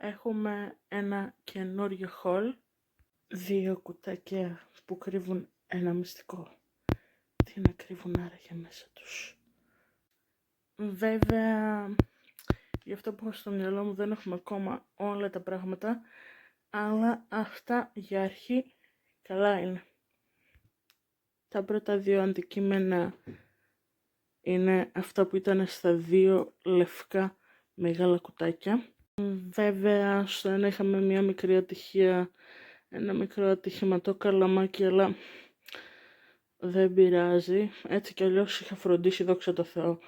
Έχουμε ένα καινούριο haul, 2 κουτάκια που κρύβουν ένα μυστικό. Τι να κρύβουν άραγε μέσα τους? Βέβαια, γι' αυτό που έχω στο μυαλό μου δεν έχουμε ακόμα όλα τα πράγματα, αλλά αυτά για αρχή καλά είναι. Τα πρώτα 2 αντικείμενα είναι αυτά που ήταν στα 2 λευκά μεγάλα κουτάκια. Βέβαια, στο ένα είχαμε μια μικρή ατυχία, ένα μικρό ατυχηματό καλαμάκι, αλλά δεν πειράζει. Έτσι κι αλλιώς είχα φροντίσει, δόξα τω Θεώ,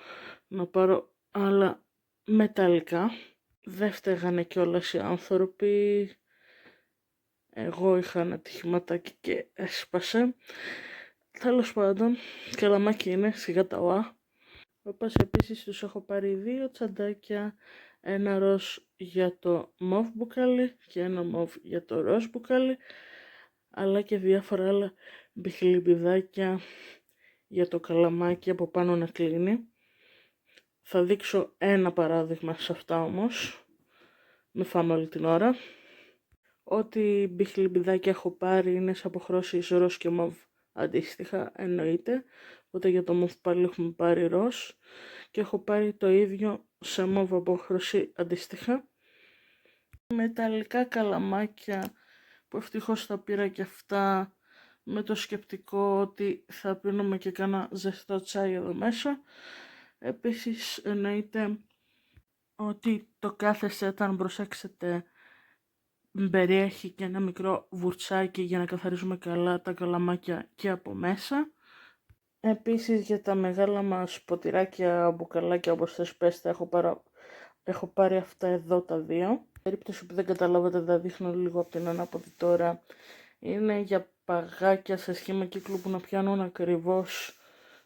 να πάρω άλλα μεταλλικά. Δεν φταίγανε κιόλας οι άνθρωποι. Εγώ είχα ένα ατυχηματάκι και έσπασε. Τέλος πάντων, καλαμάκι είναι, σιγά τα ΟΑ. Όπως επίσης τους έχω πάρει 2 τσαντάκια, ένα ροζ για το μοβ μπουκάλι και ένα μοβ για το ροζ μπουκάλι, αλλά και διάφορα άλλα μπιχλιμπιδάκια για το καλαμάκι από πάνω να κλείνει. Θα δείξω ένα παράδειγμα σε αυτά όμως, με φάμε όλη την ώρα. Ό,τι μπιχλιμπιδάκια έχω πάρει είναι σε αποχρώσεις ροζ και μοβ αντίστοιχα, εννοείται. Οπότε για το μοβ πάλι έχουμε πάρει ροζ και έχω πάρει το ίδιο σε μοβ απόχρωση αντίστοιχα. Μεταλλικά καλαμάκια που ευτυχώς τα πήρα και αυτά με το σκεπτικό ότι θα πίνουμε και κάνα ζεστό τσάι εδώ μέσα. Επίσης εννοείται ότι το κάθε σετ, αν προσέξετε, περιέχει και ένα μικρό βουρτσάκι για να καθαρίζουμε καλά τα καλαμάκια και από μέσα. Επίσης για τα μεγάλα μας ποτηράκια, μπουκαλάκια, όπως θες πες, έχω πάρει αυτά εδώ τα 2. Περίπτωση που δεν καταλάβατε, τα δείχνω λίγο από την ανάποδη τώρα. Είναι για παγάκια σε σχήμα κύκλου που να πιάνουν ακριβώς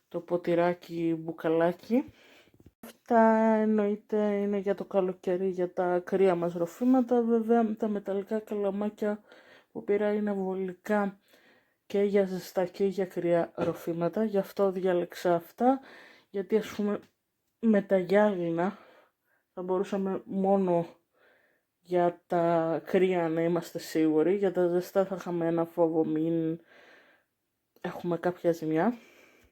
το ποτηράκι μπουκαλάκι. Αυτά εννοείται είναι για το καλοκαίρι, για τα κρύα μας ροφήματα. Βέβαια τα μεταλλικά καλαμάκια που πήρα είναι βολικά και για ζεστά και για κρύα ροφήματα. Γι' αυτό διάλεξα αυτά, γιατί ας πούμε με τα γυάλινα θα μπορούσαμε μόνο για τα κρύα να είμαστε σίγουροι. Για τα ζεστά θα είχαμε ένα φόβο μην έχουμε κάποια ζημιά.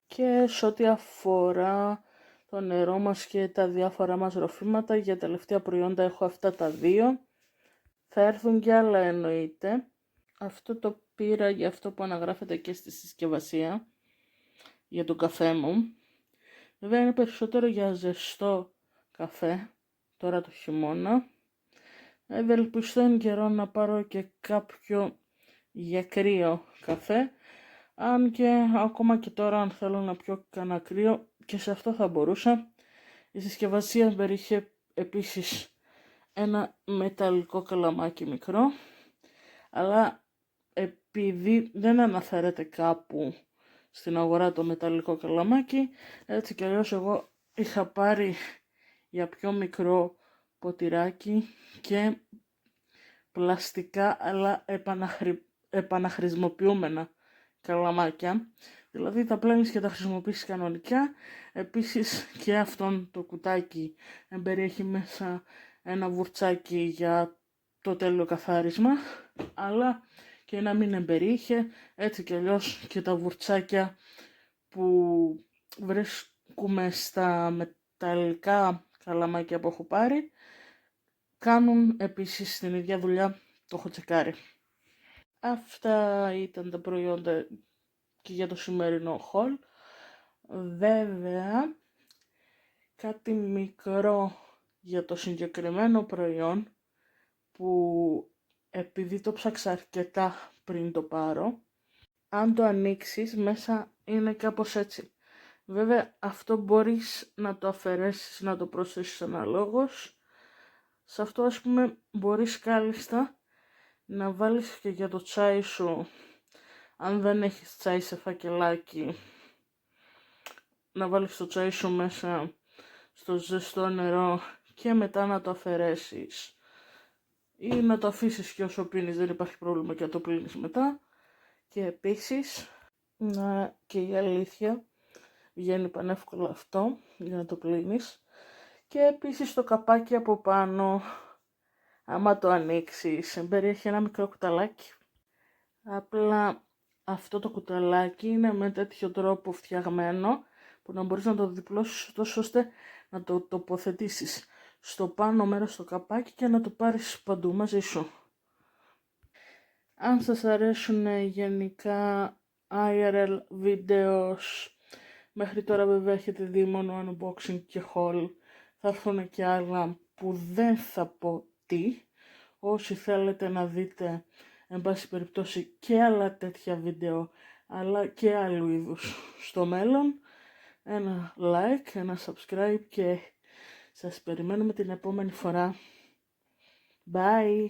Και σε ό,τι αφορά το νερό μας και τα διάφορα μας ροφήματα, για τελευταία προϊόντα έχω αυτά τα 2. Θα έρθουν κι άλλα εννοείται. Αυτό το πήρα για αυτό που αναγράφεται και στη συσκευασία, για τον καφέ μου. Βέβαια είναι περισσότερο για ζεστό καφέ, τώρα το χειμώνα. Ευελπιστώ εν καιρό να πάρω και κάποιο για κρύο καφέ. Αν και ακόμα και τώρα, αν θέλω να πιω κανένα κρύο, και σε αυτό θα μπορούσα. Η συσκευασία περιείχε επίσης ένα μεταλλικό καλαμάκι μικρό, αλλά επειδή δεν αναφέρεται κάπου στην αγορά το μεταλλικό καλαμάκι, έτσι κι αλλιώς εγώ είχα πάρει για πιο μικρό ποτηράκι και πλαστικά αλλά επαναχρησιμοποιούμενα καλαμάκια. Δηλαδή τα πλένεις και τα χρησιμοποιήσεις κανονικά. Επίσης και αυτόν το κουτάκι περιέχει μέσα ένα βουρτσάκι για το τέλειο καθάρισμα, αλλά και να μην εμπεριείχε, έτσι κι αλλιώς και τα βουρτσάκια που βρίσκουμε στα μεταλλικά καλαμάκια που έχω πάρει κάνουν επίσης την ίδια δουλειά, το έχω τσεκάρει. Αυτά ήταν τα προϊόντα και για το σημερινό haul. Βέβαια, κάτι μικρό για το συγκεκριμένο προϊόν που επειδή το ψάξα αρκετά πριν το πάρω, αν το ανοίξεις μέσα είναι κάπως έτσι. Βέβαια αυτό μπορείς να το αφαιρέσεις, να το προσθέσεις αναλόγως. Σε αυτό ας πούμε μπορείς κάλλιστα να βάλεις και για το τσάι σου, αν δεν έχεις τσάι σε φακελάκι, να βάλεις το τσάι σου μέσα στο ζεστό νερό και μετά να το αφαιρέσεις, ή να το αφήσεις και όσο πίνεις, δεν υπάρχει πρόβλημα, και να το πλύνεις μετά. Και επίσης, και η αλήθεια, βγαίνει πανεύκολα αυτό για να το πλύνεις. Και επίσης το καπάκι από πάνω, Άμα το ανοίξεις, περιέχει ένα μικρό κουταλάκι. Απλά αυτό το κουταλάκι είναι με τέτοιο τρόπο φτιαγμένο που να μπορείς να το διπλώσεις τόσο ώστε να το τοποθετήσεις στο πάνω μέρος στο καπάκι και να το πάρεις παντού μαζί σου. Αν σας αρέσουν γενικά IRL videos, μέχρι τώρα βέβαια έχετε δει μόνο unboxing και haul, θα έρθουν και άλλα που δεν θα πω τι. Όσοι θέλετε να δείτε, εν πάση περιπτώσει, και άλλα τέτοια βίντεο, αλλά και άλλου είδους στο μέλλον, ένα like, ένα subscribe και σας περιμένουμε την επόμενη φορά. Bye!